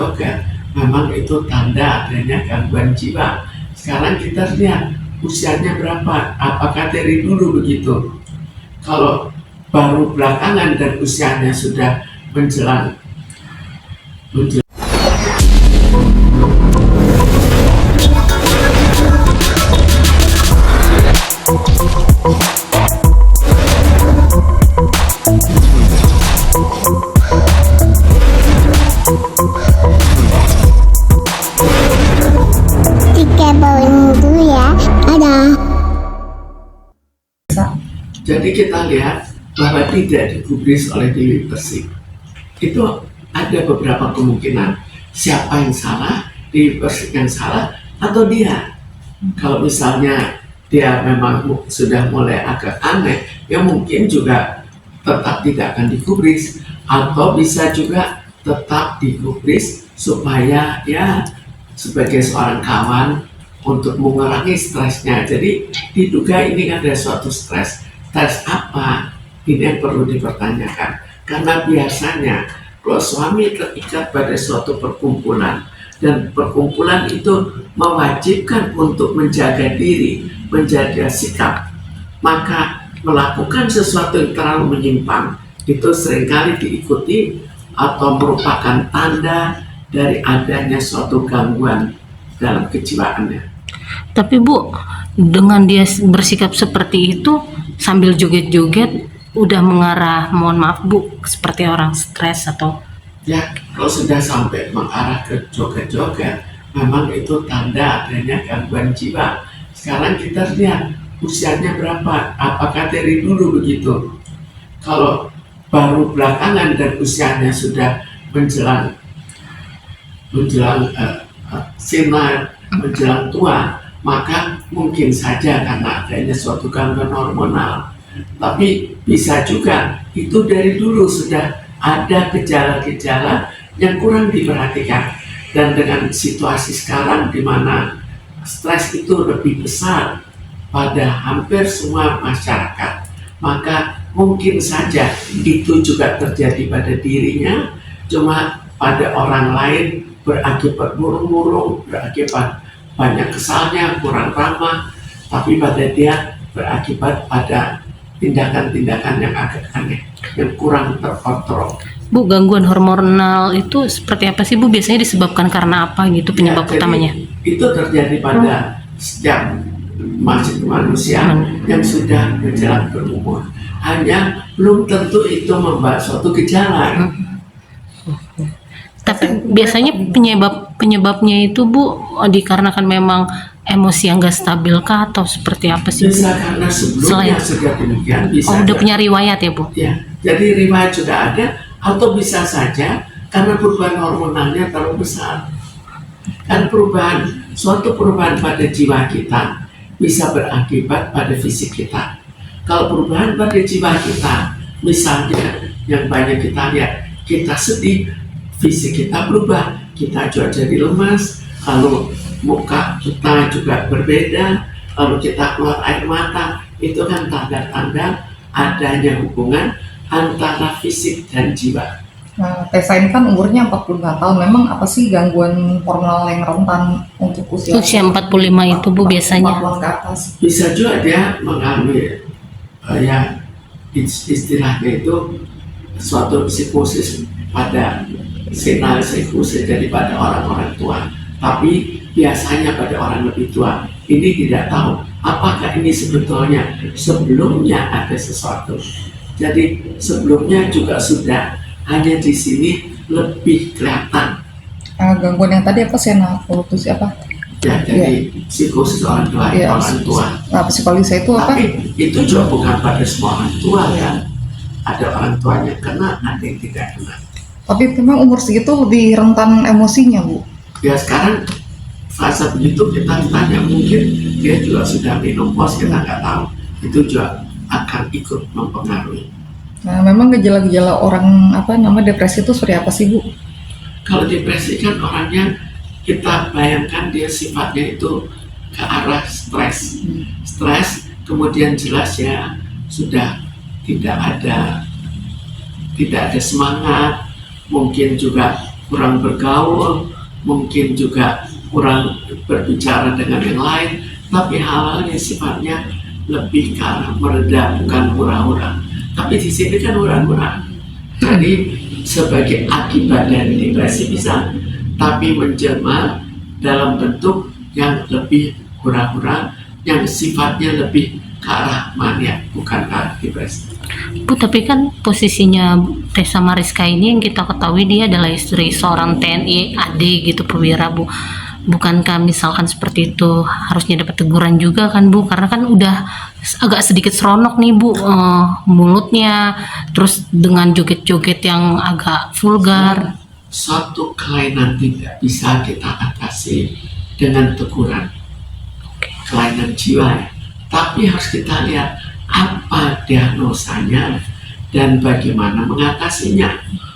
joget-joget, memang itu tanda adanya gangguan jiwa. Sekarang kita lihat usianya berapa, apakah dari dulu begitu? Kalau baru belakangan dan usianya sudah menjelang Jadi kita lihat bahwa tidak digubris oleh Dewi Persik. Itu ada beberapa kemungkinan, siapa yang salah, Dewi Persik yang salah, atau dia. Kalau misalnya dia memang sudah mulai agak aneh, ya mungkin juga tetap tidak akan digubris, atau bisa juga tetap digubris supaya ya sebagai seorang kawan untuk mengurangi stresnya. Jadi diduga ini ada suatu stres. Stres apa? Ini yang perlu dipertanyakan. Karena biasanya kalau suami terikat pada suatu perkumpulan dan perkumpulan itu mewajibkan untuk menjaga diri, menjaga sikap, maka melakukan sesuatu yang terlalu menyimpang itu seringkali diikuti atau merupakan tanda dari adanya suatu gangguan dalam kejiwaannya. Tapi Bu, dengan dia bersikap seperti itu sambil joget-joget udah mengarah, mohon maaf Bu, seperti orang stres atau ya, kalau sudah sampai mengarah ke joget-joget, memang itu tanda adanya gangguan jiwa. Sekarang kita lihat usianya berapa, apakah dari dulu begitu? Kalau baru belakangan dan usianya sudah menjelang senior, menjelang tua, maka mungkin saja karena adanya suatu gangguan hormonal. Tapi bisa juga itu dari dulu sudah ada gejala-gejala yang kurang diperhatikan. Dan dengan situasi sekarang di mana stres itu lebih besar pada hampir semua masyarakat, maka mungkin saja itu juga terjadi pada dirinya, cuma pada orang lain berakibat murung-murung, berakibat banyak kesalnya, kurang ramah, tapi pada dia berakibat pada tindakan-tindakan yang agak aneh, yang kurang terkontrol. Bu, gangguan hormonal itu seperti apa sih Bu? Biasanya disebabkan karena apa gitu penyebab utamanya? Itu terjadi pada setiap manusia yang sudah menjelang berumur. Hanya belum tentu itu membawa suatu gejala. Tapi biasanya penyebabnya itu Bu dikarenakan memang emosi yang gak stabil kah atau seperti apa sih? Bisa karena sebelumnya sudah demikian, bisa. Udah punya riwayat ya Bu? Ya, jadi riwayat sudah ada, atau bisa saja karena perubahan hormonalnya terlalu besar. Dan suatu perubahan pada jiwa kita bisa berakibat pada fisik kita. Kalau perubahan pada jiwa kita, misalnya yang banyak kita lihat, kita sedih, fisik kita berubah, kita juga jadi lemas, lalu muka kita juga berbeda, lalu kita keluar air mata. Itu kan tanda-tanda adanya hubungan antara fisik dan jiwa. Nah, Tessa ini kan umurnya 45 tahun. Memang apa sih gangguan hormonal yang rentan untuk usia 45 itu Bu biasanya? 40 ke atas. Bisa juga dia mengalami ya istilahnya itu suatu psikosis pada sinyal psikosis daripada orang-orang tua. Tapi biasanya pada orang lebih tua ini tidak tahu apakah ini sebelumnya ada sesuatu. Jadi sebelumnya juga sudah, hanya di sini lebih kelihatan. Gangguan yang tadi apa psikosis apa? Ya, jadi psikosis orang tua, orang tua. Nah, psikosis itu apa? Tapi itu juga bukan pada semua orang tua kan. Ada orang tuanya kena, ada yang tidak kena. Tapi memang umur segitu lebih rentan emosinya Bu. Ya sekarang fase begitu kita tanya, mungkin dia juga sudah menopause, kita nggak tahu. Itu juga akan ikut mempengaruhi. Nah, memang gejala-gejala orang depresi itu seperti apa sih Bu? Kalau depresi kan orangnya, kita bayangkan dia sifatnya itu ke arah stres. Stres, kemudian jelas ya sudah tidak ada semangat, mungkin juga kurang bergaul, mungkin juga kurang berbicara dengan yang lain, tapi hal-hal yang sifatnya lebih ke arah mereda, bukan hura-hura. Tapi di sini kan hura-hura. Jadi sebagai akibat dari depresi bisa, tapi menjelma dalam bentuk yang lebih hura-hura, yang sifatnya lebih ke arah mania, bukan ke arah depresi. Bu, tapi kan posisinya Tessa Mariska ini yang kita ketahui dia adalah istri seorang TNI AD gitu, perwira, Bu. Bukankah misalkan seperti itu harusnya dapat teguran juga kan, Bu? Karena kan udah agak sedikit seronok nih, Bu, mulutnya, terus dengan joget-joget yang agak vulgar. Suatu kelainan tidak bisa kita atasi dengan teguran, kelainan jiwa ya. Tapi harus kita lihat apa diagnosanya dan bagaimana mengatasinya.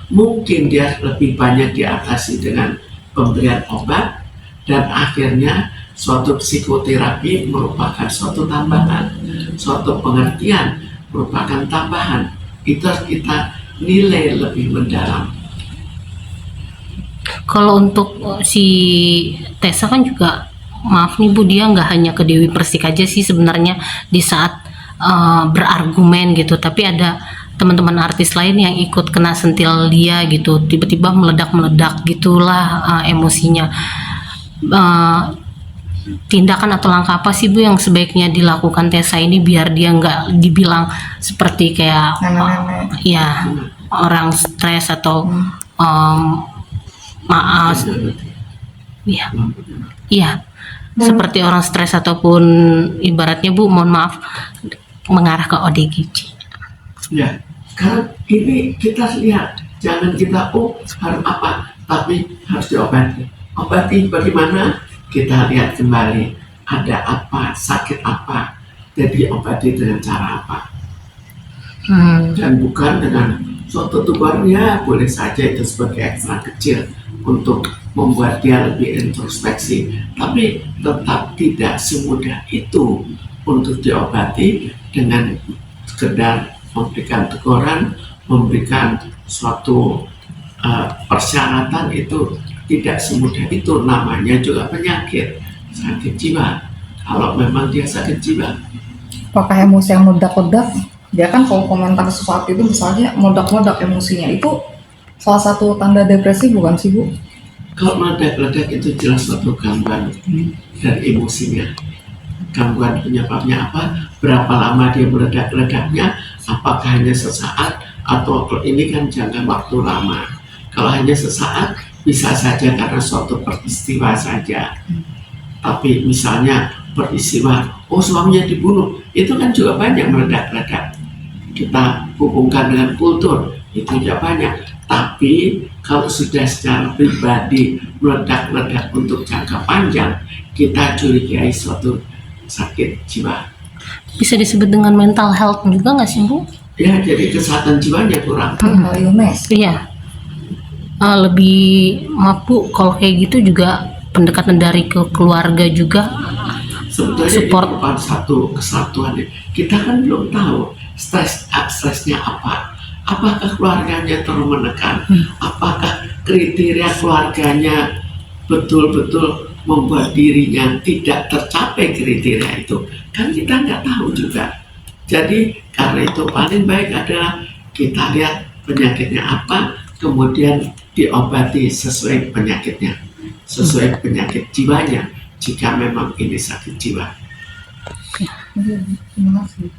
Mungkin dia lebih banyak diatasi dengan pemberian obat, dan akhirnya suatu psikoterapi merupakan suatu tambahan, suatu pengertian merupakan tambahan. Itu harus kita nilai lebih mendalam. Kalau untuk si Tessa kan juga, maaf nih Bu, dia nggak hanya ke Dewi Persik aja sih sebenarnya di saat berargumen gitu, tapi ada teman-teman artis lain yang ikut kena sentil dia gitu, tiba-tiba meledak-meledak gitulah emosinya. Tindakan atau langkah apa sih Bu yang sebaiknya dilakukan Tessa ini biar dia nggak dibilang seperti kayak Nenek-nenek. ya orang stres atau maaf ya iya seperti orang stres ataupun ibaratnya Bu, mohon maaf, mengarah ke ODGJ. Ya, karena ini kita lihat, jangan kita harus apa, tapi harus diobati. Obati bagaimana? Kita lihat kembali ada apa, sakit apa, jadi obati dengan cara apa. Dan bukan dengan suatu teguran, ya boleh saja itu sebagai ekstra kecil untuk membuat dia lebih introspeksi, tapi tetap tidak semudah itu untuk diobati dengan sekedar memberikan teguran, memberikan suatu persyaratan. Itu tidak semudah itu, namanya juga penyakit, sakit jiwa. Kalau memang dia sakit jiwa, Apakah emosi yang meledak-ledak, dia kan kalau komentar sesuatu itu misalnya meledak-ledak emosinya, itu salah satu tanda depresi bukan sih Bu? kalau meledak-ledak itu jelas suatu gangguan dari emosinya. Gangguan penyebabnya apa? Berapa lama dia meledak-ledaknya? Apakah hanya sesaat atau ini kan jangka waktu lama? Kalau hanya sesaat bisa saja karena suatu peristiwa saja. Tapi misalnya peristiwa, suaminya dibunuh, itu kan juga banyak meledak-ledak. Kita hubungkan dengan kultur, itu juga banyak. Tapi kalau sudah secara pribadi meledak-ledak untuk jangka panjang, kita curigai suatu sakit jiwa. Bisa disebut dengan mental health juga nggak sih Bu? Ya, jadi kesehatan jiwanya kurang. Mental illness. Iya. Lebih maaf Bu, kalau kayak gitu juga pendekatan dari ke keluarga juga Sebetulnya support. itu bukan satu kesatuan. Kita kan belum tahu stresnya apa. Apakah keluarganya terlalu menekan? Apakah kriteria keluarganya betul-betul membuat dirinya tidak tercapai kriteria itu? Kan kita nggak tahu juga. Jadi karena itu paling baik adalah kita lihat penyakitnya apa, kemudian diobati sesuai penyakitnya, sesuai penyakit jiwanya, jika memang ini sakit jiwa. Terima kasih.